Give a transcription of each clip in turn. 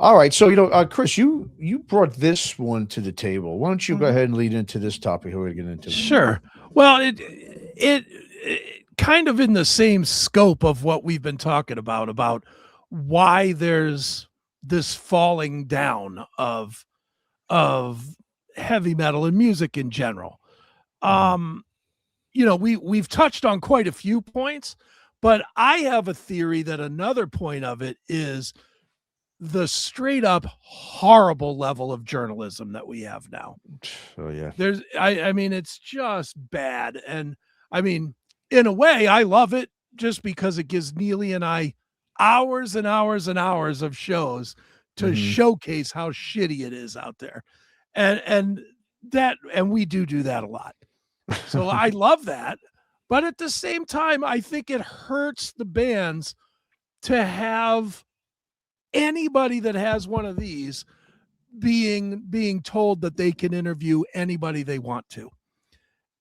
All right. So, Chris, you brought this one to the table. Why don't you go Mhm. ahead and lead into this topic we're going to get into? Sure. Well, it kind of in the same scope of what we've been talking about why there's this falling down of heavy metal and music in general. Um, we've touched on quite a few points, but I have a theory that another point of it is the straight up horrible level of journalism that we have now. Oh, yeah. I mean, it's just bad. And I mean, in a way, I love it just because it gives Neely and I hours and hours and hours of shows to showcase how shitty it is out there. And we do that a lot. So I love that. But at the same time, I think it hurts the bands to have anybody that has one of these being told that they can interview anybody they want to.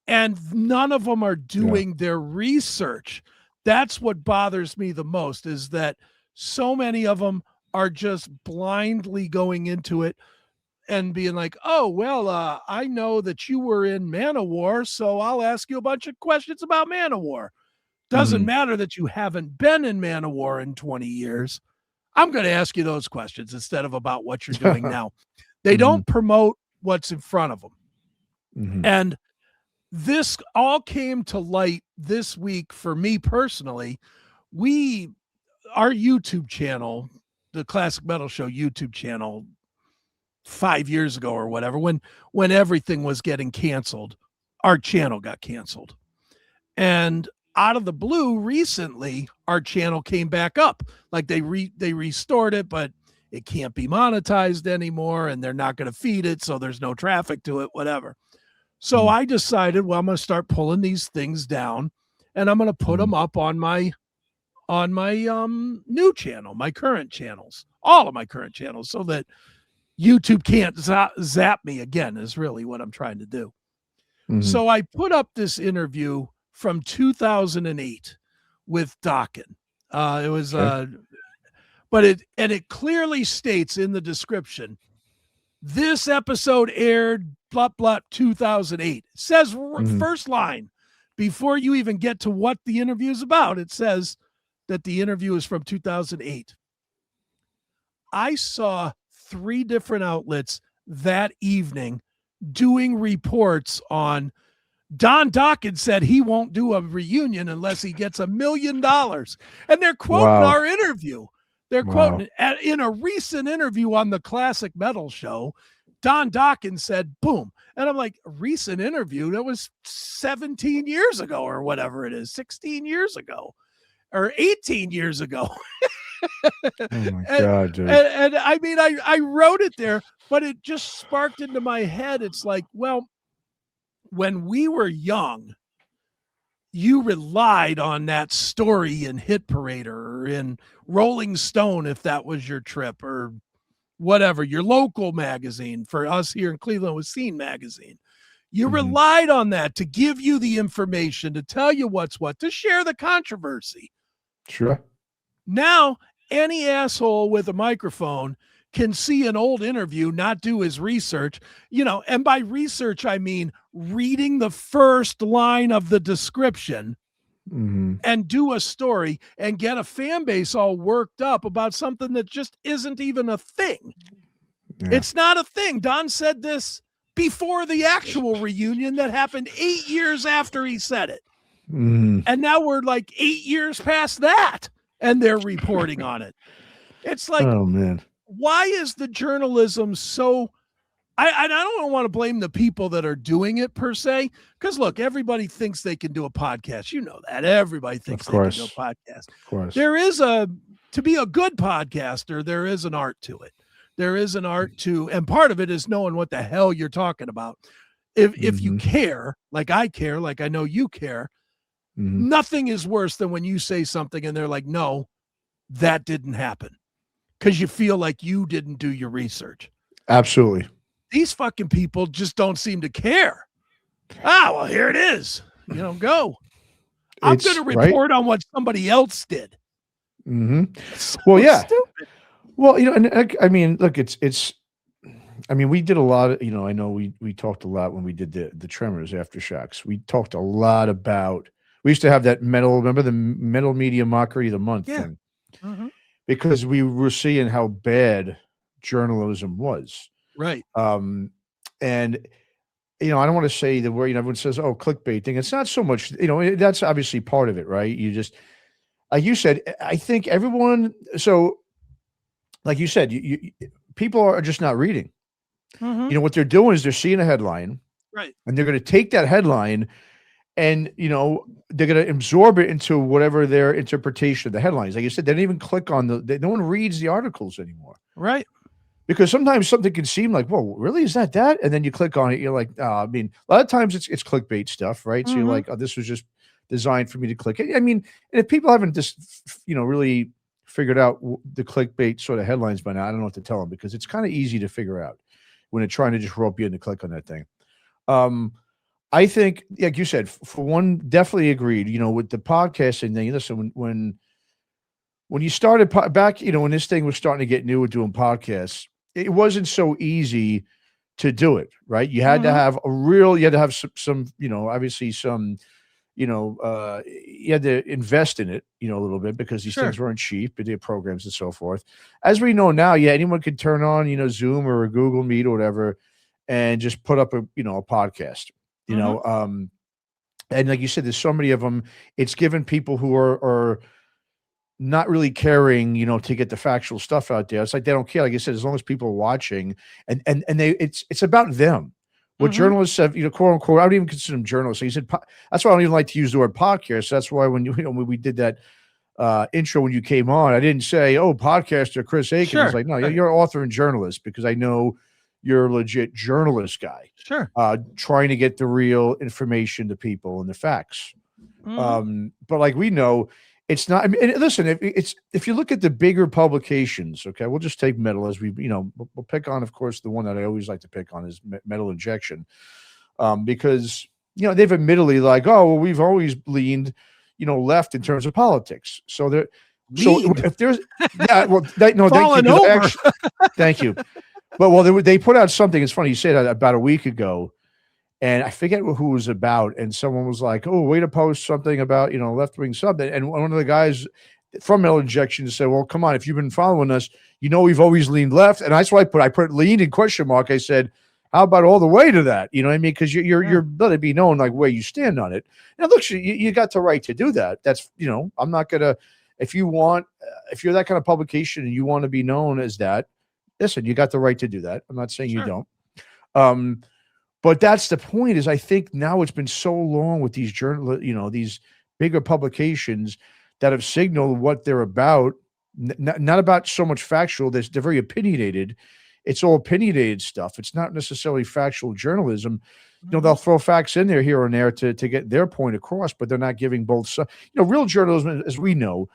And none of them are doing their research. That's what bothers me the most, is that so many of them are just blindly going into it and being like, oh, well, I know that you were in Manowar, so I'll ask you a bunch of questions about Manowar. Doesn't matter that you haven't been in Manowar in 20 years. I'm going to ask you those questions instead of about what you're doing now. They don't promote what's in front of them. And this all came to light this week for me personally. Our YouTube channel, the Classic Metal Show YouTube channel, 5 years ago or whatever, when everything was getting canceled, our channel got canceled. And out of the blue, recently, our channel came back up. Like they restored it, but it can't be monetized anymore, and they're not going to feed it, so there's no traffic to it, whatever. So I decided, well, I'm going to start pulling these things down, and I'm going to put them up on my new channel, my current channels, all of my current channels, so that YouTube can't zap me again, is really what I'm trying to do. So I put up this interview from 2008 with Dokken. It was, but it clearly states in the description, this episode aired blah, blah, 2008. It says first line, before you even get to what the interview is about, it says that the interview is from 2008. I saw 3 different outlets that evening doing reports on Don Dokken said he won't do a reunion unless he gets $1 million. And they're quoting our interview. They're quoting it. In a recent interview on the Classic Metal Show, Don Dokken said, boom. And I'm like, recent interview? That was 17 years ago or whatever it is, 16 years ago or 18 years ago. Oh my God, dude. And I mean, I wrote it there, but it just sparked into my head. It's like, well, when we were young, you relied on that story in Hit Parade or in Rolling Stone, if that was your trip, or whatever, your local magazine. For us here in Cleveland, it was Scene Magazine. You relied on that to give you the information, to tell you what's what, to share the controversy. Sure. Now, any asshole with a microphone can see an old interview, not do his research, and by research, I mean reading the first line of the description and do a story and get a fan base all worked up about something that just isn't even a thing. Yeah. It's not a thing. Don said this before the actual reunion that happened 8 years after he said it. And now we're like 8 years past that, and they're reporting on it. It's like, oh man. Why is the journalism so? I don't want to blame the people that are doing it per se, because look, everybody thinks they can do a podcast. You know that everybody thinks they can do a podcast. Of course, there is to be a good podcaster, there is an art to it. There is an art to, and part of it is knowing what the hell you're talking about. If you care, like I care, like I know you care, nothing is worse than when you say something and they're like, no, that didn't happen. Because you feel like you didn't do your research. Absolutely. These fucking people just don't seem to care. Well, here it is. Go. I'm going to report on what somebody else did. So well, yeah. Stupid. Well, and I mean, look, it's. I mean, we did a lot of, I know we talked a lot when we did the Tremors aftershocks. We talked a lot about. We used to have that metal. Remember the metal media mockery of the month Yeah. thing, Hmm. because we were seeing how bad journalism was. Right. And I don't want to say the word. Everyone says, "Oh, clickbaiting." It's not so much. That's obviously part of it, right? You just, like you said, I think everyone. So, like you said, people are just not reading. Hmm. What they're doing is they're seeing a headline Right. and they're going to take that headline and they're going to absorb it into whatever their interpretation of the headlines. Like you said, they don't even click on no one reads the articles anymore, Right. because sometimes something can seem like, whoa, really, is that? And then you click on it, you're like, I mean, a lot of times it's clickbait stuff, right? So you're Hmm. like, oh, this was just designed for me to click. I mean, and if people haven't just really figured out the clickbait sort of headlines by now, I don't know what to tell them, because it's kind of easy to figure out when they're trying to just rope you in to click on that thing. I think, like you said, for one, definitely agreed. With the podcasting thing, listen, when you started back, when this thing was starting to get new with doing podcasts, it wasn't so easy to do it, right? You had to Hmm. have you had to have some, obviously some, you had to invest in it, a little bit, because these Sure. things weren't cheap, but they had programs and so forth. As we know now, yeah, anyone could turn on, Zoom or a Google Meet or whatever, and just put up a podcast, you Hmm. know, um, and like you said, there's so many of them. It's given people who are not really caring, to get the factual stuff out there. It's like they don't care. Like I said, as long as people are watching, and it's about them. What Hmm. journalists have, quote unquote, I don't even consider them journalists. So you said that's why I don't even like to use the word podcast. That's why when when we did that intro when you came on, I didn't say, "Oh, podcaster Chris Aiken." It's Sure. like, no, Right. you're an author and journalist, because I know you're a legit journalist guy, Sure. trying to get the real information to people and the facts. Hmm. But like we know, it's not. I mean, and listen, if you look at the bigger publications, okay, we'll just take metal as we'll pick on, of course, the one that I always like to pick on is Metal Injection, because they've admittedly, like, oh, well, we've always leaned, left in terms of politics. So there, so Leaned. if there's, yeah, well, no, thank you, Fallen because over. actually, thank you. But well, they put out something. It's funny you say that, about a week ago, and I forget who it was about. And someone was like, "Oh, way to post something about left wing something." And one of the guys from Metal Injection said, "Well, come on, if you've been following us, we've always leaned left." And that's why I put leaned in question mark. I said, "How about all the way to that?" You know what I mean? Because Yeah. you're let it be known, like, where you stand on it. And look, you got the right to do that. That's I'm not gonna, if you want, if you're that kind of publication and you want to be known as that, listen, you got the right to do that. I'm not saying you Sure. don't. Um, but that's the point, is I think now it's been so long with these these bigger publications that have signaled what they're about, not about so much factual. They're very opinionated. It's all opinionated stuff. It's not necessarily factual journalism. Hmm. They'll throw facts in there here and there to get their point across, but they're not giving both sides. Real journalism, as we know,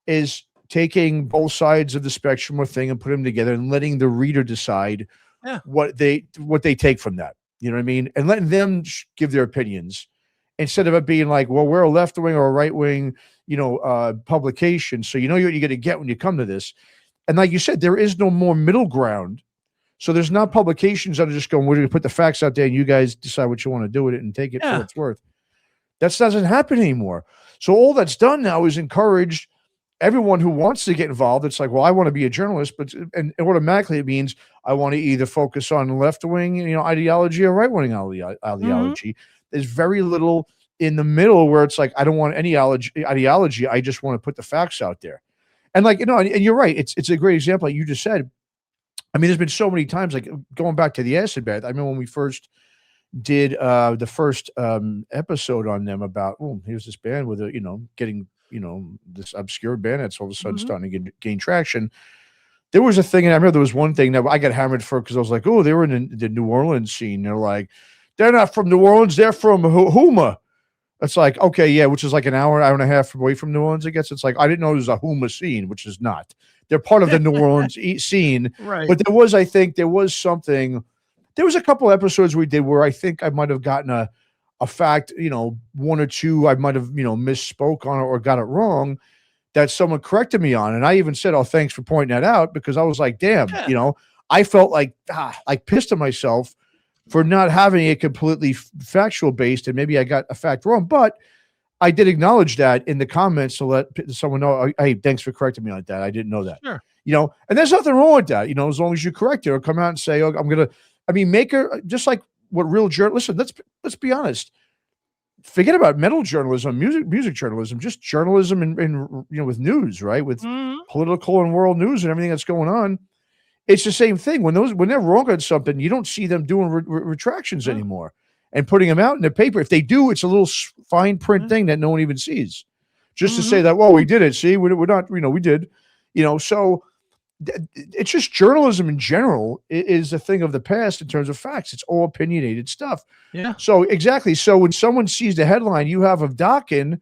is taking both sides of the spectrum of thing and put them together and letting the reader decide Yeah. what they take from that. You know what I mean? And letting them give their opinions, instead of it being like, well, we're a left wing or a right wing, publication. So you know what you're going to get when you come to this. And like you said, there is no more middle ground. So there's not publications that are just going, we're going to put the facts out there and you guys decide what you want to do with it and take it for what Yeah. it's worth. That doesn't happen anymore. So all that's done now is encourage everyone who wants to get involved. It's like, well, I want to be a journalist, but and automatically it means I want to either focus on left wing, ideology, or right wing Hmm. ideology. There's very little in the middle where it's like, I don't want any ideology. I just want to put the facts out there. And like, and you're right. It's a great example. Like you just said. I mean, there's been so many times, like going back to the acid bath. I remember when we first did the first episode on them about, oh, here's this band with a, getting, this obscure band that's all of a sudden Hmm. starting to gain traction. There was a thing, and I remember there was one thing that I got hammered for, because I was like, oh, they were in the New Orleans scene. They're like, they're not from New Orleans, they're from Houma. It's like, okay, yeah, which is like an hour and a half away from New Orleans, I guess. It's like, I didn't know there was a Houma scene, which is not. They're part of the New Orleans scene. Right. But I think there was something, there was a couple episodes we did where I think I might have gotten a fact, one or two I might have, misspoke on it or got it wrong. that someone corrected me on. And I even said, oh, thanks for pointing that out, because I was like, damn, Yeah. you know, I felt like I pissed at myself for not having it completely factual based, and maybe I got a fact wrong. But I did acknowledge that in the comments to let someone know, hey, thanks for correcting me on that. I didn't know that. Sure. You know, and there's nothing wrong with that, you know, as long as you correct it or come out and say, oh, make her just like what real listen, let's be honest. Forget about metal journalism, music journalism, just journalism and you know, with news, right? With political and world news and everything that's going on. It's the same thing. When they're wrong on something, you don't see them doing retractions anymore and putting them out in the paper. If they do, it's a little fine print thing that no one even sees, just to say that, well, we did it. See, we're not, you know, we did, you know. So it's just journalism in general is a thing of the past in terms of facts. It's all opinionated stuff. Yeah. So exactly. So when someone sees the headline you have of Dockin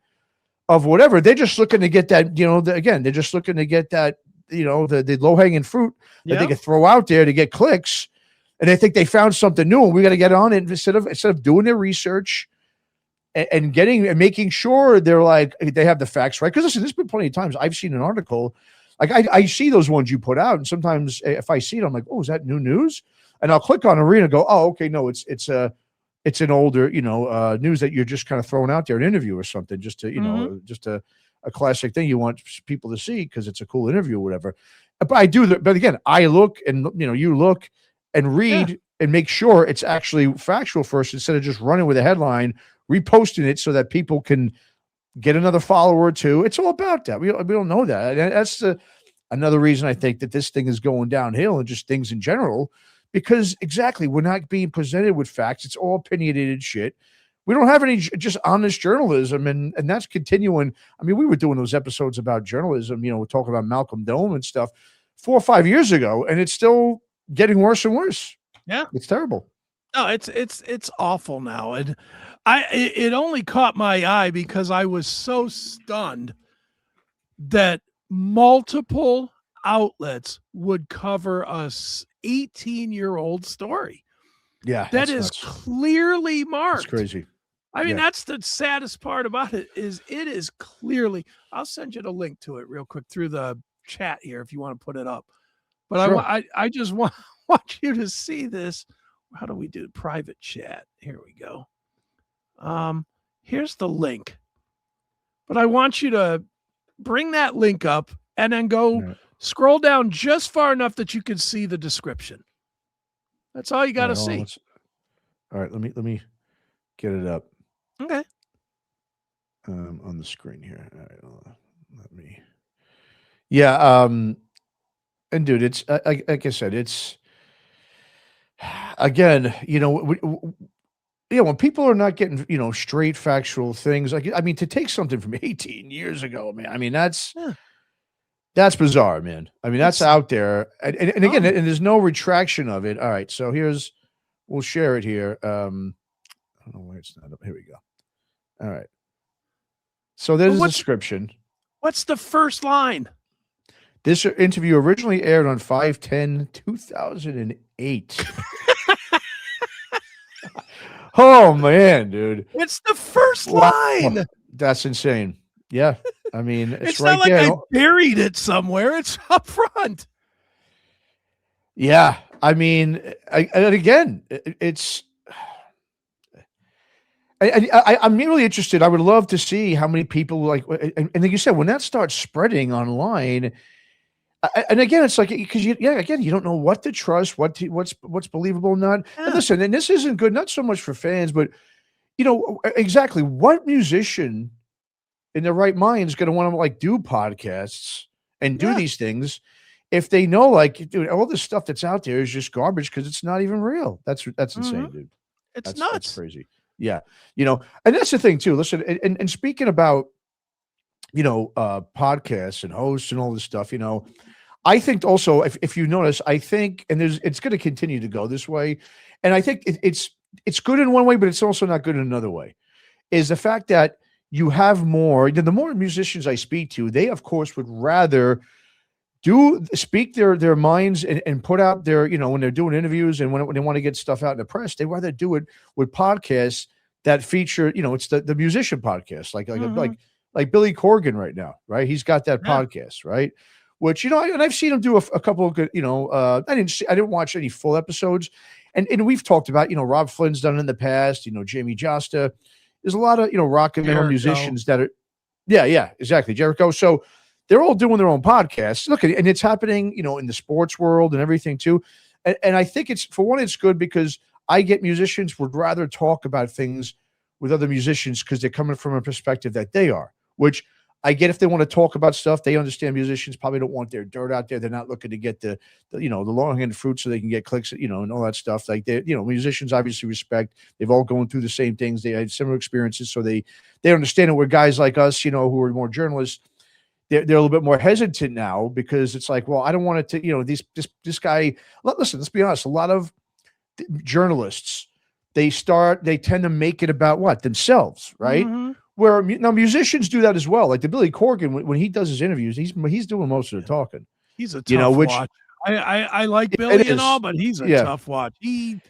of whatever, they're just looking to get that, you know, again, they're just looking to get that, you know, the low hanging fruit that they can throw out there to get clicks. And they think they found something new, and we got to get on it instead of doing their research and making sure they're like, they have the facts right. Because listen, there's been plenty of times I've seen an article, like I see those ones you put out, and sometimes if I see it, I'm like, oh, is that new news? And I'll click on it and go, oh, okay, no, it's an older, you know, news that you're just kind of throwing out there, an interview or something, just to, you know, just a classic thing you want people to see because it's a cool interview or whatever. But I do that. But again, I look, and you know, you look and read and make sure it's actually factual first, instead of just running with a headline, reposting it so that people can get another follower or two. It's all about that. We don't know that. And that's another reason I think that this thing is going downhill, and just things in general, because exactly, we're not being presented with facts. It's all opinionated shit. We don't have any just honest journalism, and that's continuing. I mean, we were doing those episodes about journalism, you know, we're talking about Malcolm Dome and stuff 4 or 5 years ago, and it's still getting worse and worse. Yeah. It's terrible. No, it's awful now. And it only caught my eye because I was so stunned that multiple outlets would cover a 18-year-old story. Yeah. That is nuts. Clearly marked. It's crazy. I mean, that's the saddest part about it, is it is clearly, I'll send you the link to it real quick through the chat here if you want to put it up. But sure. I just want you to see this. How do we do private chat? Here we go. Here's the link. But I want you to bring that link up and then go scroll down just far enough that you can see the description. That's all you got to see. All right, let me get it up. Okay. On the screen here. All right, let me. Yeah. And dude, it's like I said, it's again, you know, when people are not getting, you know, straight factual things, like, I mean, to take something from 18 years ago, man, I mean, that's bizarre, man. I mean, that's out there. And again, and there's no retraction of it. All right. So we'll share it here. I don't know why it's not up. Here we go. All right. So there's a description. What's the first line? This interview originally aired on 5/10/2008. Oh man, dude! It's the first line. That's insane. Yeah, I mean, it's right not like there. I buried it somewhere. It's up front. Yeah, I mean, and again, it's. I'm really interested. I would love to see how many people like, and like you said, when that starts spreading online. And again, it's like, because you don't know what to trust, what's believable or not. Yeah. And listen, and this isn't good, not so much for fans, but you know exactly what musician in their right mind is going to want to like do podcasts and do these things if they know, like, dude, all this stuff that's out there is just garbage because it's not even real. That's insane, dude. It's nuts. That's crazy. Yeah, you know, and that's the thing too. Listen, and speaking about, you know, podcasts and hosts and all this stuff, you know, I think also, if you notice, I think, and it's going to continue to go this way, and I think it's good in one way, but it's also not good in another way, is the fact that you have more, the more musicians I speak to, they of course would rather speak their minds and put out their, you know, when they're doing interviews and when they want to get stuff out in the press, they rather do it with podcasts that feature, you know, it's the musician podcast, like like Billy Corgan right now, right? He's got that Yeah. podcast, right? Which, and I've seen him do a couple of good, I didn't watch any full episodes. And we've talked about, Rob Flynn's done it in the past, Jamie Josta. There's a lot of, rock and metal Jericho. musicians that are, yeah, exactly. Jericho. So they're all doing their own podcasts. Look, and it's happening, in the sports world and everything too. And I think it's good because I get musicians would rather talk about things with other musicians because they're coming from a perspective that they are, which I get if they want to talk about stuff. They understand musicians probably don't want their dirt out there. They're not looking to get the long-hanging fruit so they can get clicks, and all that stuff. Like musicians obviously respect. They've all gone through the same things. They had similar experiences, so they understand it. Where guys like us, who are more journalists, they're a little bit more hesitant now because it's like, well, I don't want it to, this guy. Listen, let's be honest. A lot of journalists, they tend to make it about what themselves, right? Mm-hmm. Where now musicians do that as well. Like the Billy Corgan, when he does his interviews, he's doing most of the talking. He's a tough watch. I like Billy and all, but he's a tough watch. He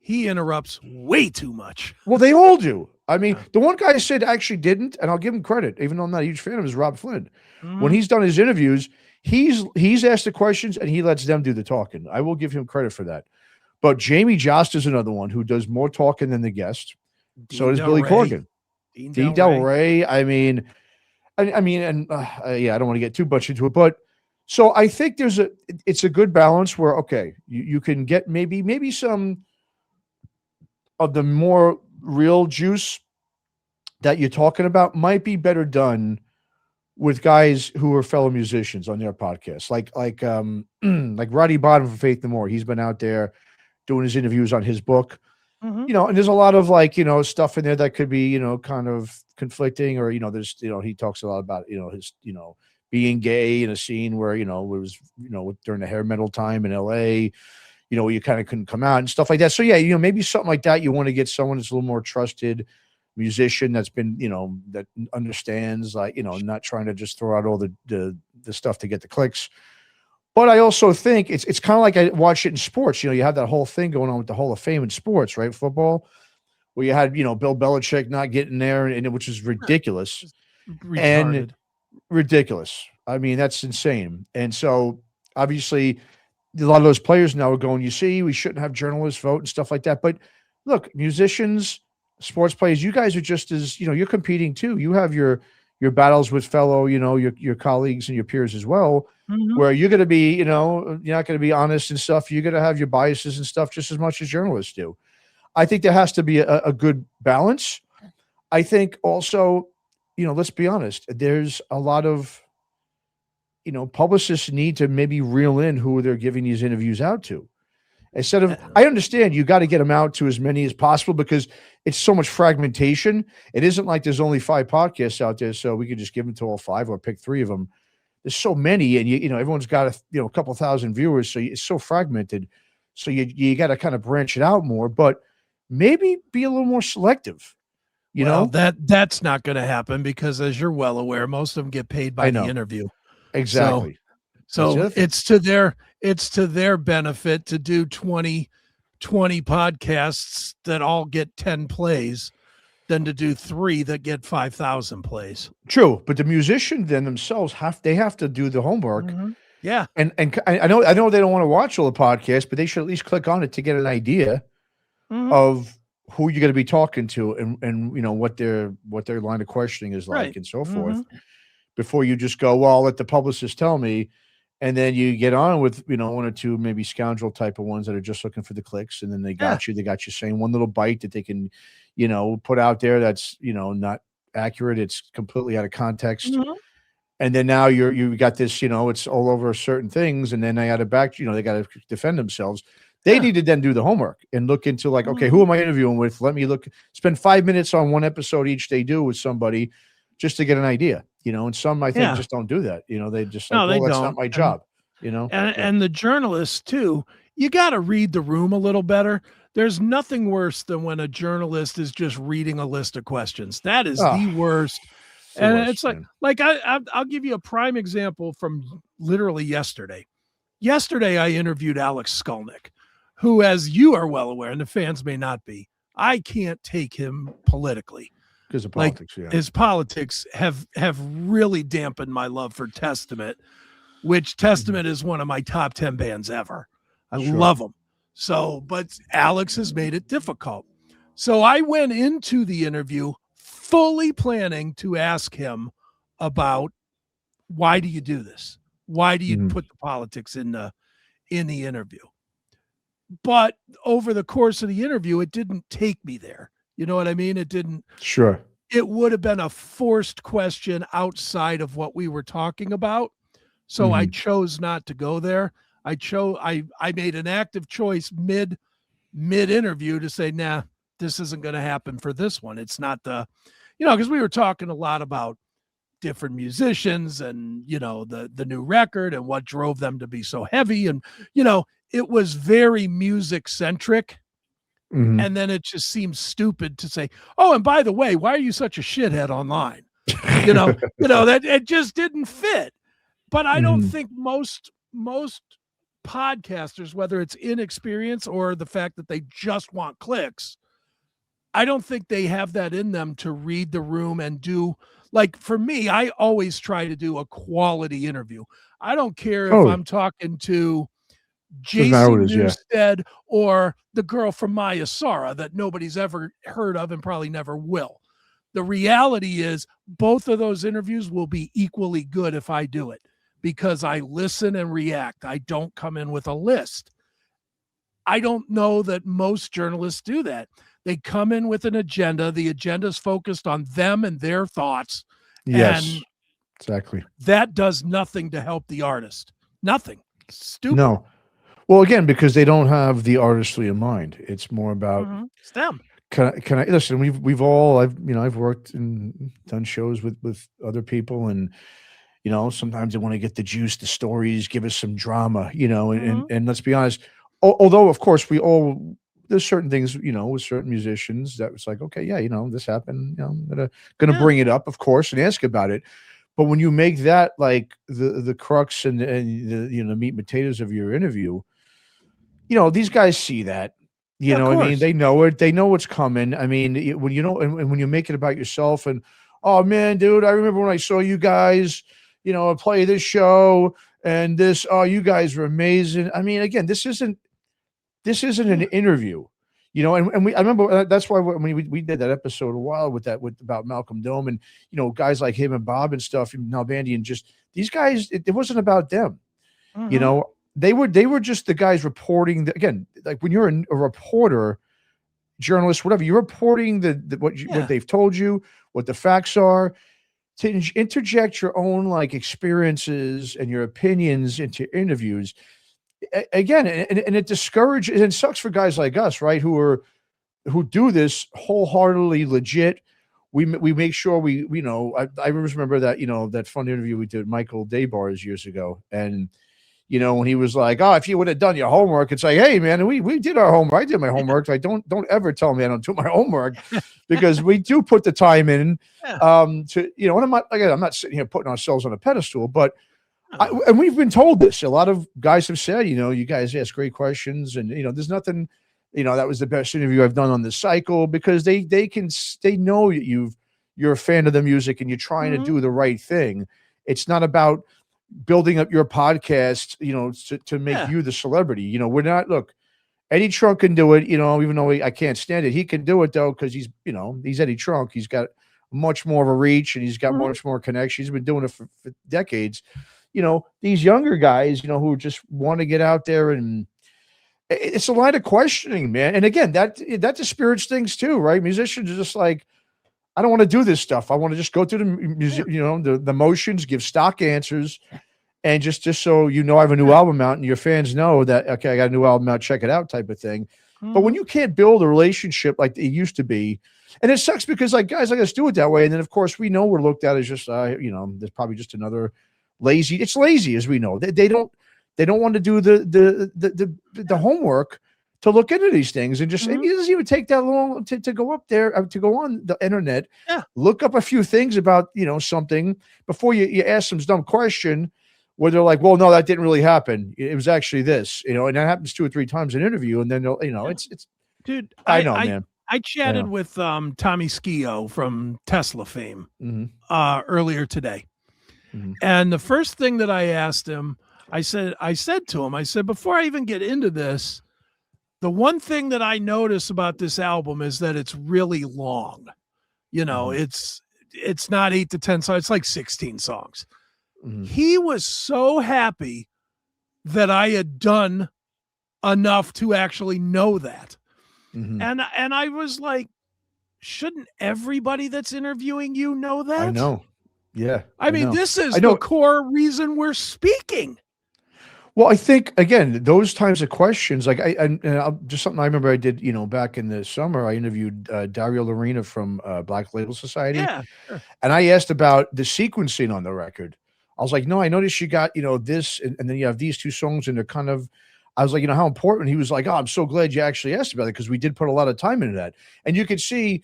interrupts way too much. Well, they all do. I mean, the one guy I said actually didn't, and I'll give him credit, even though I'm not a huge fan of, is Rob Flynn. Mm-hmm. When he's done his interviews, he's asked the questions and he lets them do the talking. I will give him credit for that. But Jamie Jost is another one who does more talking than the guest. So does Billy Corgan. Dean Del Rey. I mean, and I don't want to get too much into it, but so I think it's a good balance where, okay, you can get maybe some of the more real juice that you're talking about might be better done with guys who are fellow musicians on their podcasts, like Roddy Bottom from Faith No More. He's been out there doing his interviews on his book. Mm-hmm. And there's a lot of stuff in there that could be, kind of conflicting, or, there's, he talks a lot about, his, being gay in a scene where, it was, during the hair metal time in LA, where you kind of couldn't come out and stuff like that. So yeah, maybe something like that. You want to get someone that's a little more trusted musician that's been, that understands, not trying to just throw out all the stuff to get the clicks. But I also think it's kind of like I watch it in sports. You have that whole thing going on with the Hall of Fame in sports, right? Football, where you had, Bill Belichick not getting there, and which is ridiculous. And ridiculous. I mean, that's insane. And so obviously a lot of those players now are going, we shouldn't have journalists vote and stuff like that. But look, musicians, sports players, you guys are just as, you're competing too. You have your battles with fellow, your colleagues and your peers as well. Mm-hmm. Where you're going to be, you're not going to be honest and stuff. You're going to have your biases and stuff just as much as journalists do. I think there has to be a good balance. I think also, let's be honest, there's a lot of, publicists need to maybe reel in who they're giving these interviews out to. Instead of, I understand you got to get them out to as many as possible because it's so much fragmentation. It isn't like there's only 5 podcasts out there, so we could just give them to all 5 or pick 3 of them. There's so many, and everyone's got a couple thousand viewers, so it's so fragmented. So you got to kind of branch it out more, but maybe be a little more selective. That's not going to happen because, as you're well aware, most of them get paid by the interview. Exactly. So it's to their benefit to do 20 podcasts that all get 10 plays than to do 3 that get 5,000 plays. True, but the musicians then themselves have to do the homework. Mm-hmm. Yeah, and I know they don't want to watch all the podcasts, but they should at least click on it to get an idea of who you're going to be talking to and what their line of questioning is like and so forth. Before you just go, well, I'll let the publicist tell me. And then you get on with, 1 or 2 maybe scoundrel type of ones that are just looking for the clicks. And then they got you saying one little bite that they can, put out there that's, not accurate. It's completely out of context. Mm-hmm. And then now you got this, it's all over certain things. And then they got to they got to defend themselves. They need to then do the homework and look into okay, who am I interviewing with? Let me spend 5 minutes on one episode each they do with somebody just to get an idea. And some I think just don't do that. They just that's not my job. And the journalists too. You got to read the room a little better. There's nothing worse than when a journalist is just reading a list of questions. That is the worst. And it's like I'll give you a prime example from literally yesterday. Yesterday I interviewed Alex Skolnick, who, as you are well aware, and the fans may not be, I can't take him politically. Because of Like politics, yeah. his politics have really dampened my love for Testament, which Testament is one of my top 10 bands ever. I Sure. love them. So, but Alex has made it difficult. So I went into the interview fully planning to ask him about, why do you do this? Why do you put the politics in the interview? But over the course of the interview, it didn't take me there. You know what I mean? It didn't. Sure. It would have been a forced question outside of what we were talking about. So I chose not to go there. I made an active choice mid interview to say, nah, this isn't going to happen for this one. It's not the, because we were talking a lot about different musicians and, the new record and what drove them to be so heavy. And, it was very music centric. And then it just seems stupid to say, oh, and by the way, why are you such a shithead online? That it just didn't fit. But I don't think most podcasters, whether it's inexperience or the fact that they just want clicks, I don't think they have that in them to read the room and do, like, for me, I always try to do a quality interview. I don't care if I'm talking to Jason Newsted or the girl from Maya Sara that nobody's ever heard of and probably never will. The reality is both of those interviews will be equally good if I do it, because I listen and react. I don't come in with a list. I don't know that most journalists do that. They come in with an agenda. The agenda is focused on them and their thoughts. Yes, and exactly. That does nothing to help the artist. Nothing. Stupid. No. Well, again, because they don't have the artistry in mind. It's more about it's them. Can I listen? We've all I've worked and done shows with other people, and sometimes they want to get the juice, the stories, give us some drama, and let's be honest. Although of course there's certain things with certain musicians that was like, okay, yeah, this happened. I'm gonna bring it up, of course, and ask about it. But when you make that like the crux and the meat and potatoes of your interview, these guys see that, I mean, they know it, they know what's coming. I mean, when and when you make it about yourself and, oh man, dude, I remember when I saw you guys, play this show and this, oh, you guys were amazing. I mean, again, this isn't an interview, and I remember that's why when we did that episode a while about Malcolm Dome and, guys like him and Bob and stuff and Nalbandian, and just these guys, it wasn't about them, They were just the guys reporting again, like when you're a reporter, journalist, whatever, you're reporting what they've told you, what the facts are, to interject your own like experiences and your opinions into interviews. Again, and it discourages, and it sucks for guys like us, right? Who do this wholeheartedly legit. We make sure I remember that, that fun interview we did with Michael Daybars years ago. And, when he was like, oh, if you would have done your homework, it's like, hey man, we did our homework. I did my homework. I don't ever tell me I don't do my homework, because we do put the time in, to, and I'm not sitting here putting ourselves on a pedestal, but and we've been told this. A lot of guys have said, you guys ask great questions, and there's nothing, that was the best interview I've done on this cycle, because they know that you're a fan of the music and you're trying to do the right thing. It's not about building up your podcast, to make you the celebrity. We're not. Look, Eddie Trunk can do it. Even though I can't stand it, he can do it though, because he's Eddie Trunk. He's got much more of a reach and he's got much more connection. He's been doing it for decades. These younger guys, who just want to get out there, and it's a line of questioning, man. And again, that dispirits things too, right? Musicians are just like, I don't want to do this stuff. I want to just go through the motions, give stock answers, and just so I have a new album out and your fans know that, okay, I got a new album out, check it out, type of thing. But when you can't build a relationship like it used to be, and it sucks because like guys like us do it that way, and then of course we know we're looked at as just there's probably just another lazy. It's lazy, as we know. They don't want to do the homework to look into these things, and just it doesn't even take that long to go up there, to go on the internet, look up a few things about something before you ask some dumb question where they're like, well, no, that didn't really happen. It was actually this, and that happens 2 or 3 times in an interview, and then it's dude. I know, man. I chatted with Tommy Skio from Tesla fame earlier today. And the first thing that I asked him, I said to him, I said, before I even get into this, the one thing that I notice about this album is that it's really long. You know, it's not 8 to 10 songs, it's like 16 songs. He was so happy that I had done enough to actually know that. And I was like, shouldn't everybody that's interviewing you know that? I know. Yeah. I mean, this is the core reason we're speaking. Well, I think, again, those types of questions, like just something I remember I did, you know, back in the summer, I interviewed Dario Lorena from Black Label Society. Yeah. Sure. And I asked about the sequencing on the record. I was like, no, I noticed you got, you know, this, and then you have these two songs, and they're kind of, I was like, you know, how important? He was like, oh, I'm so glad you actually asked about it, because we did put a lot of time into that. And you could see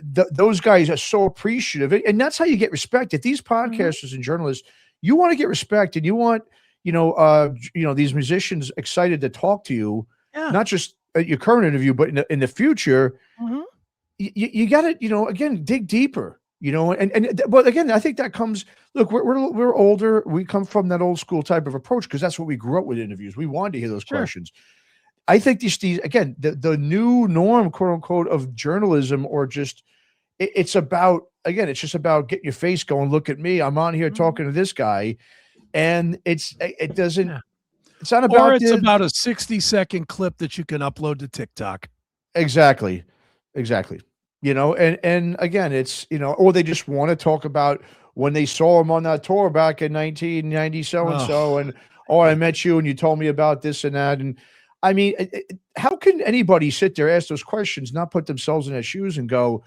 those guys are so appreciative. And that's how you get respect. If these podcasters and journalists, you want to get respect, and you want, you know, these musicians excited to talk to you, not just at your current interview, but in the future, you got to, you know, again, dig deeper. You know, but again, I think that comes. Look, we're older. We come from that old school type of approach, because that's what we grew up with interviews. We wanted to hear those questions. I think these again, the new norm, quote unquote, of journalism, or just it's about, again, it's just about getting your face going. Look at me, I'm on here talking to this guy, and it doesn't. It's not about. Or it's about a 60-second clip that you can upload to TikTok. Exactly. You know, and again, it's, you know, or they just want to talk about when they saw him on that tour back in 1990, so-and-so, and, oh, I met you and you told me about this and that. And I mean, how can anybody sit there, ask those questions, not put themselves in their shoes and go,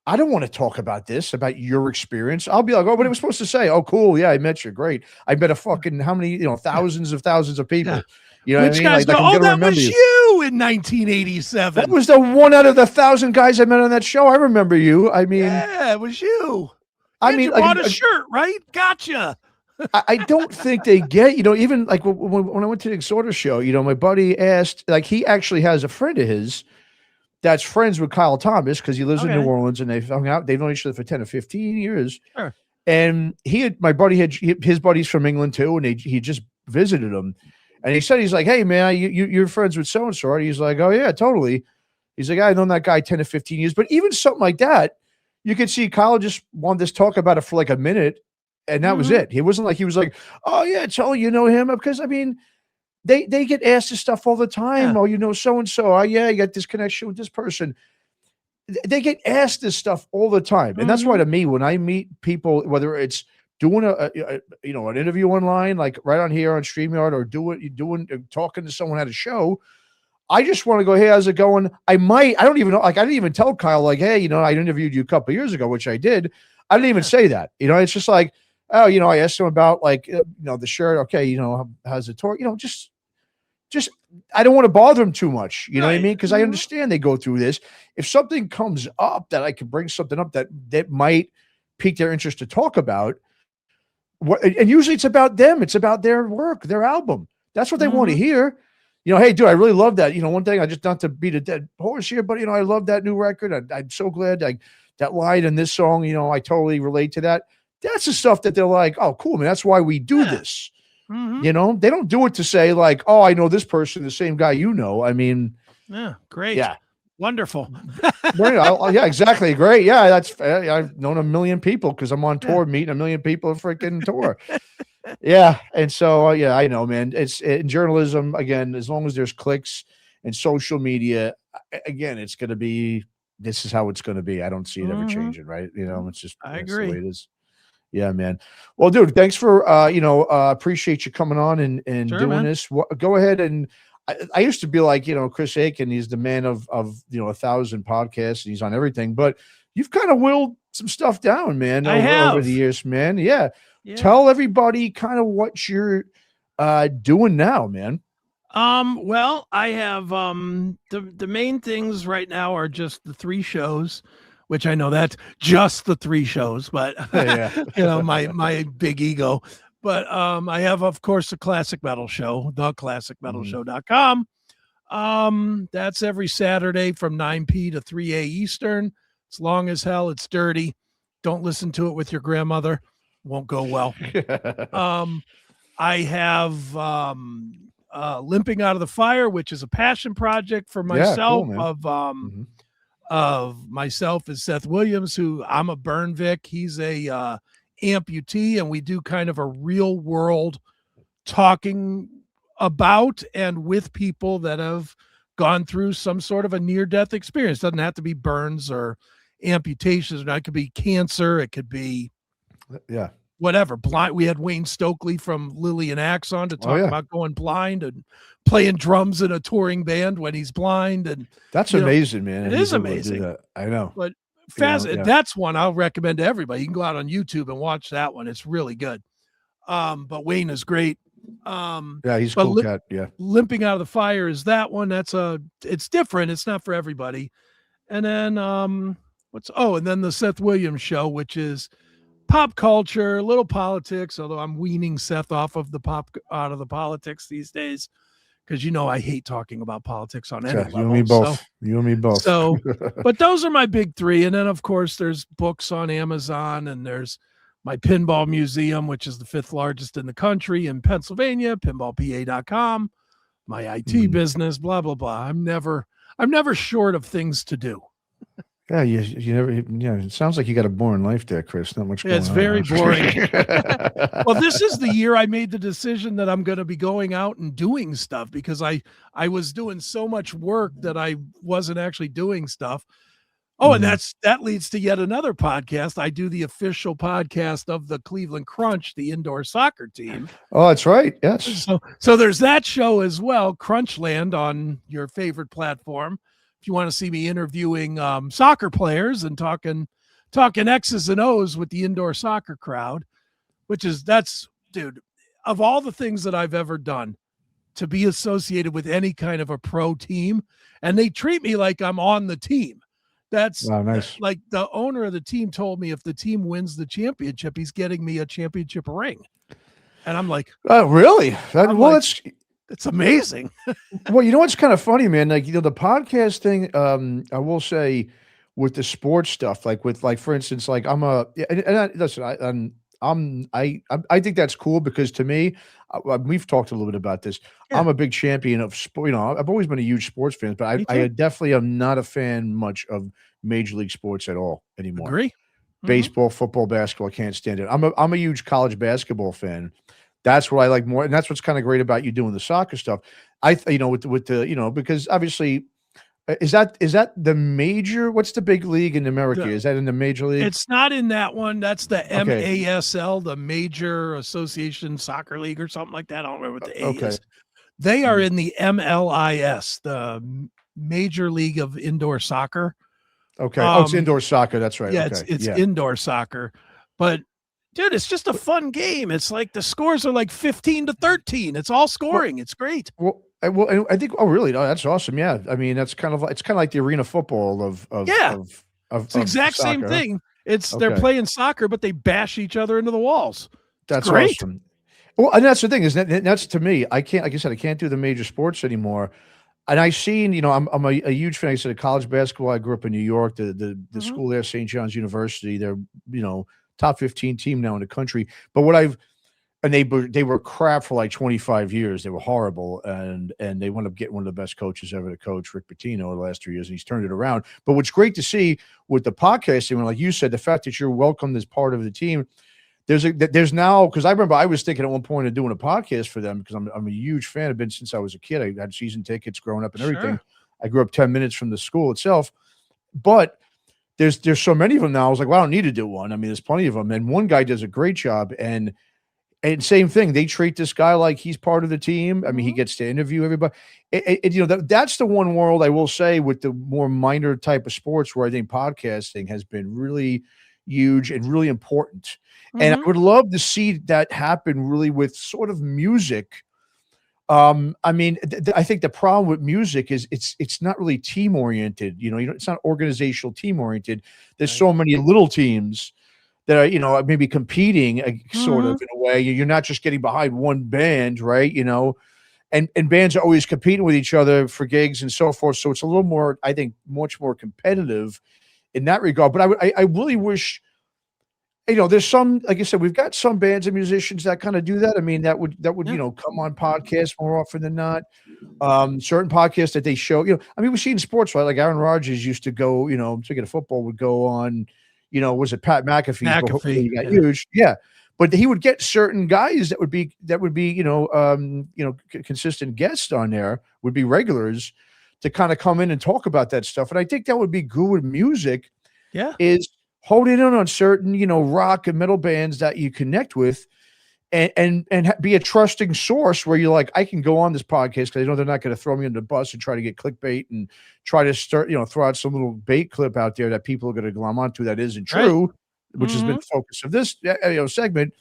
I don't want to talk about this, about your experience. I'll be like, oh, but it was supposed to say, oh, cool. Yeah, I met you. Great. I bet a fucking, how many, you know, thousands of people. You know what I mean? Guys like, go, that was you in 1987. That was the one out of the 1,000 guys I met on that show. I remember you. I mean, yeah, it was you. I mean, you bought a shirt, right? Gotcha. I don't think they get, you know, even like when I went to the Exhorter show, you know, my buddy asked, like, he actually has a friend of his that's friends with Kyle Thomas, because he lives in New Orleans, and they've hung out. They've known each other for 10 or 15 years. Sure. And my buddy had his buddies from England too, and he just visited him. And he said, he's like, hey, man, you're friends with so-and-so, right? He's like, oh, yeah, totally. He's like, I've known that guy 10 to 15 years. But even something like that, you could see Kyle just wanted to talk about it for like a minute, and that was it. He wasn't like, he was like, oh, yeah, totally, you know him. Because, I mean, they get asked this stuff all the time. Oh, you know so-and-so. Oh, yeah, you got this connection with this person. They get asked this stuff all the time. And that's why, to me, when I meet people, whether it's doing an interview online, like right on here on StreamYard, or talking to someone at a show, I just want to go, hey, how's it going? I don't even know. Like, I didn't even tell Kyle, like, hey, you know, I interviewed you a couple of years ago, which I did. I didn't even say that. You know, it's just like, oh, you know, I asked him about, like, you know, the shirt. Okay. You know, how's the tour? You know, just I don't want to bother them too much. You know what I mean? Because I understand they go through this. If something comes up that I can bring something up that might pique their interest to talk about, and usually it's about them. It's about their work, their album. That's what they want to hear. You know, hey, dude, I really love that. You know, one thing, I just, not to beat a dead horse here, but, you know, I love that new record. I'm so glad that line in this song, you know, I totally relate to that. That's the stuff that they're like, oh, cool, man. That's why we do this. You know, they don't do it to say, like, oh, I know this person, the same guy, you know. I mean, yeah, great. Yeah. Wonderful. Yeah, exactly. Great. Yeah, that's I've known a million people because I'm on tour meeting a million people freaking tour. Yeah. And so, yeah, I know, man. It's in journalism, again, as long as there's clicks and social media, again, it's going to be, this is how it's going to be. I don't see it ever changing, right? You know, it's just, I agree. The way it is. Yeah, man. Well, dude, thanks for, appreciate you coming on and doing this. Go ahead. And I used to be like, you know, Chris Aiken, he's the man of, 1,000 podcasts, and he's on everything, but you've kind of whittled some stuff down, man, over the years, man. Yeah. Tell everybody kind of what you're doing now, man. Well, I have the main things right now are just the 3 shows, which I know that's just the 3 shows, but you know, my big ego. But I have, of course, the Classic Metal Show, theclassicmetalshow.com. That's every Saturday from 9 p to 3 a Eastern. It's long as hell. It's dirty. Don't listen to it with your grandmother. Won't go well. I have Limping Out of the Fire, which is a passion project for myself. Yeah, cool, man. Of myself is Seth Williams, who I'm a burn Vic. He's a amputee, and we do kind of a real world talking about and with people that have gone through some sort of a near-death experience. Doesn't have to be burns or amputations. It could be cancer. It could be whatever. Blind. We had Wayne Stokely from Lillian Axon to talk about going blind and playing drums in a touring band when he's blind. And that's amazing, man. It is amazing. I know. But that's one I'll recommend to everybody. You can go out on YouTube and watch that one. It's really good. But Wayne is great. He's a cool cat. Yeah. Limping Out of the Fire is that one. It's different. It's not for everybody. And then and then the Seth Williams Show, which is pop culture, a little politics, although I'm weaning Seth out of the politics these days, because I hate talking about politics on any level. You and me both. You and me both. So, but those are my big three. And then, of course, there's books on Amazon, and there's my pinball museum, which is the 5th largest in the country in Pennsylvania, pinballpa.com, my IT business, blah, blah, blah. I'm never short of things to do. Yeah, you never. Yeah, it sounds like you got a boring life there, Chris. Not much. It's very boring. Well, this is the year I made the decision that I'm going to be going out and doing stuff, because I was doing so much work that I wasn't actually doing stuff. Oh, and that leads to yet another podcast. I do the official podcast of the Cleveland Crunch, the indoor soccer team. Oh, that's right. Yes. So there's that show as well, Crunchland, on your favorite platform. If you want to see me interviewing soccer players and talking X's and O's with the indoor soccer crowd, dude, of all the things that I've ever done, to be associated with any kind of a pro team, and they treat me like I'm on the team. That's nice. Like the owner of the team told me if the team wins the championship, he's getting me a championship ring. And I'm like, oh, really? It's amazing. Well, you know what's kind of funny, man? Like, the podcast thing, I will say, with the sports stuff, for instance, like I think that's cool, because to me, we've talked a little bit about this. Yeah. I'm a big champion of sport. I've always been a huge sports fan, but I definitely am not a fan much of Major League sports at all anymore. Agree. Baseball, football, basketball, I can't stand it. I'm a huge college basketball fan. That's what I like more, and that's what's kind of great about you doing the soccer stuff. Because obviously, is that the major? What's the big league in America? Is that in the major league? It's not in that one. That's the MASL, the Major Association Soccer League, or something like that. I don't remember what the A is. They are in the MLIS, the Major League of Indoor Soccer. Okay. It's indoor soccer. That's right. Yeah, it's indoor soccer, but. Dude, it's just a fun game. It's like the scores are like 15-13. It's all scoring. It's great. Well, I think. Oh, really? No, that's awesome. Yeah, I mean, it's kind of like the arena football of it's the exact same thing. They're playing soccer, but they bash each other into the walls. That's great. Awesome. Well, and that's the thing, is that's to me. I can't, like I said, I can't do the major sports anymore. And I've seen, I'm a huge fan. I said, of college basketball. I grew up in New York. The school there, St. John's University. They're top 15 team now in the country. But they were crap for like 25 years. They were horrible, and they wound up getting one of the best coaches ever to coach, Rick Pitino, the last 3 years, and he's turned it around. But what's great to see with the podcasting, like you said, the fact that you're welcomed as part of the team. There's now, because I remember I was thinking at one point of doing a podcast for them, because I'm a huge fan. I've been since I was a kid. I had season tickets growing up and everything. I grew up 10 minutes from the school itself, but there's so many of them now. I was like, well, I don't need to do one. I mean, there's plenty of them. And one guy does a great job. And same thing. They treat this guy like he's part of the team. I mean, he gets to interview everybody. That's the one world I will say with the more minor type of sports where I think podcasting has been really huge and really important. And I would love to see that happen really with sort of music. I mean, I think the problem with music is it's not really team oriented. It's not organizational team oriented. There's so many little teams that are, maybe competing sort of in a way. You're not just getting behind one band, right? and bands are always competing with each other for gigs and so forth. So it's a little more, I think, much more competitive in that regard. But I really wish, there's some, like I said, we've got some bands and musicians that kind of do that. I mean, that would come on podcasts more often than not. Certain podcasts that they show, I mean, we see in sports, right? Like Aaron Rodgers used to go, speaking of football, would go on, was it Pat McAfee's before he got huge? Yeah. But he would get certain guys that would be, consistent guests on there, would be regulars to kind of come in and talk about that stuff. And I think that would be good with music. Yeah. Is holding in on certain, rock and metal bands that you connect with and be a trusting source where you're like, I can go on this podcast because I know they're not going to throw me under the bus and try to get clickbait and try to start, throw out some little bait clip out there that people are going to glom onto that isn't true, right. Which has been the focus of this segment.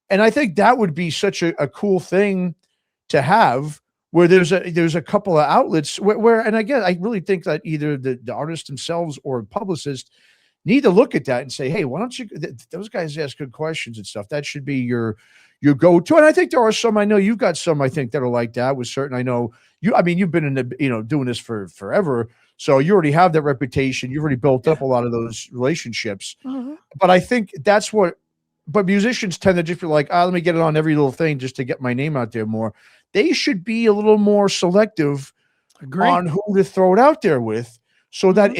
And I think that would be such a cool thing to have where there's a couple of outlets where and again, I really think that either the artists themselves or publicists need to look at that and say, hey, why don't you, those guys ask good questions and stuff. That should be your go-to. And I think there are some, I know you've got some, I think that are like that with certain, I know you've been in the, doing this for forever. So you already have that reputation. You've already built up a lot of those relationships. But I think but musicians tend to just be like, let me get it on every little thing just to get my name out there more. They should be a little more selective on who to throw it out there with. So that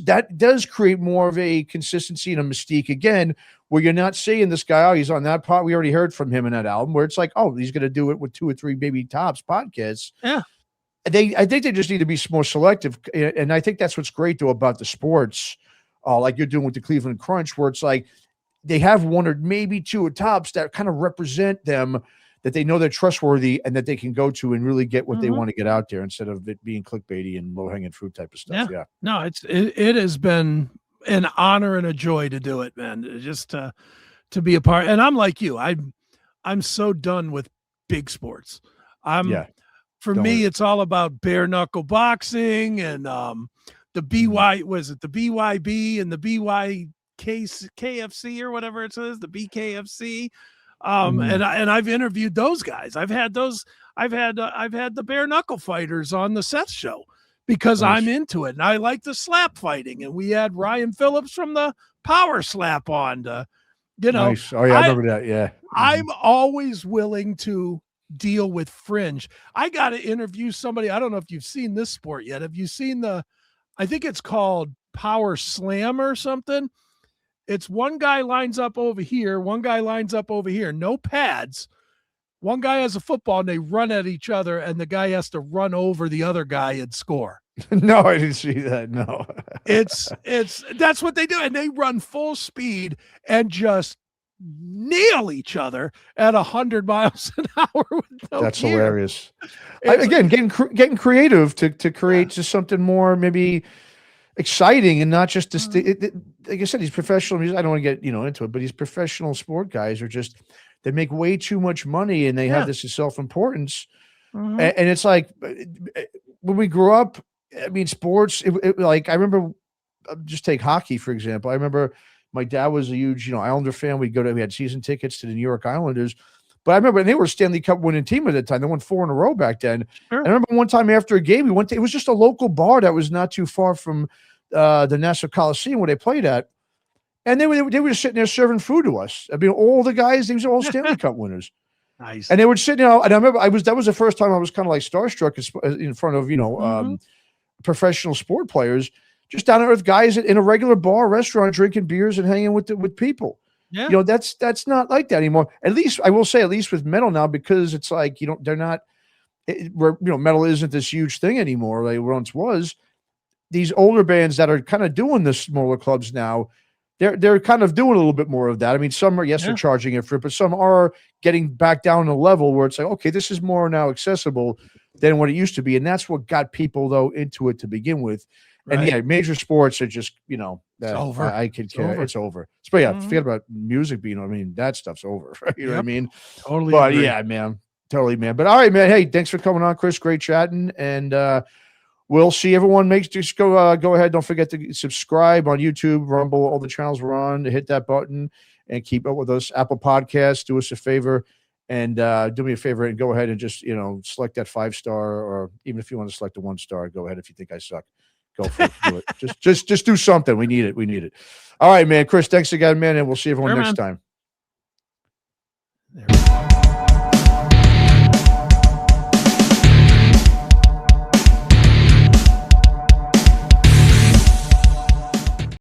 that does create more of a consistency and a mystique again, where you're not seeing this guy, he's on that pod. We already heard from him in that album where it's like, he's going to do it with 2 or 3, maybe tops podcasts. Yeah. I think they just need to be more selective. And I think that's what's great though about the sports, like you're doing with the Cleveland Crunch, where it's like they have 1 or maybe 2 at tops that kind of represent them, that they know they're trustworthy and that they can go to and really get what they want to get out there instead of it being clickbaity and low hanging fruit type of stuff. Yeah. No, it has been an honor and a joy to do it, man. Just to be a part. And I'm like you, I'm so done with big sports. For me, it's all about bare knuckle boxing and the BYB and the KFC or whatever it says, the BKFC. And I've interviewed those guys. I've had the bare knuckle fighters on the Seth show because I'm into it and I like the slap fighting. And we had Ryan Phillips from the Power Slap on to, Nice. Oh yeah, I remember that. Yeah. I'm always willing to deal with fringe. I got to interview somebody. I don't know if you've seen this sport yet. Have you seen I think it's called Power Slam or something. It's one guy lines up over here, one guy lines up over here, no pads. One guy has a football and they run at each other and the guy has to run over the other guy and score. No, I didn't see that. No. That's what they do. And they run full speed and just nail each other at 100 miles an hour. With no That's gear. Hilarious. Again, getting creative to create just something more maybe exciting and not just this. Like I said, these professional music. I don't want to get into it, but these professional sport guys are just they make way too much money and they have this self-importance. And it's like when we grew up. I mean, sports. Like I remember, just take hockey for example. I remember my dad was a huge Islander fan. We had season tickets to the New York Islanders. But I remember, and they were a Stanley Cup winning team at the time. They won 4 in a row back then. Sure. I remember one time after a game, it was just a local bar that was not too far from the Nassau Coliseum where they played at. And they were just sitting there serving food to us. I mean, all the guys, these are all Stanley Cup winners. Nice. And they would sit, and I remember that was the first time I was kind of like starstruck in front of, professional sport players, just down to earth guys in a regular bar, restaurant, drinking beers and hanging with people. Yeah. That's not like that anymore. At least I will say, at least with metal now, because it's like, they're not, metal isn't this huge thing anymore like it once was. These older bands that are kind of doing the smaller clubs now, they're kind of doing a little bit more of that. I mean, some are, they're charging it for it, but some are getting back down to a level where it's like, okay, this is more now accessible than what it used to be. And that's what got people though into it to begin with. Right. And major sports are just, it's over. I could care. It's over. But forget about music being, that stuff's over. Right? You know what I mean? Totally. But agree. Man, totally, man. But all right, man. Hey, thanks for coming on, Chris. Great chatting. And we'll see everyone just go ahead. Don't forget to subscribe on YouTube, Rumble, all the channels we're on, hit that button and keep up with us. Apple Podcasts, do us a favor And do me a favor and go ahead and just, select that 5-star, or even if you want to select a 1-star, go ahead. If you think I suck, go for it. Do it. Just do something. We need it. We need it. All right, man. Chris, thanks again, man. And we'll see everyone Sure, next man. time. There we go.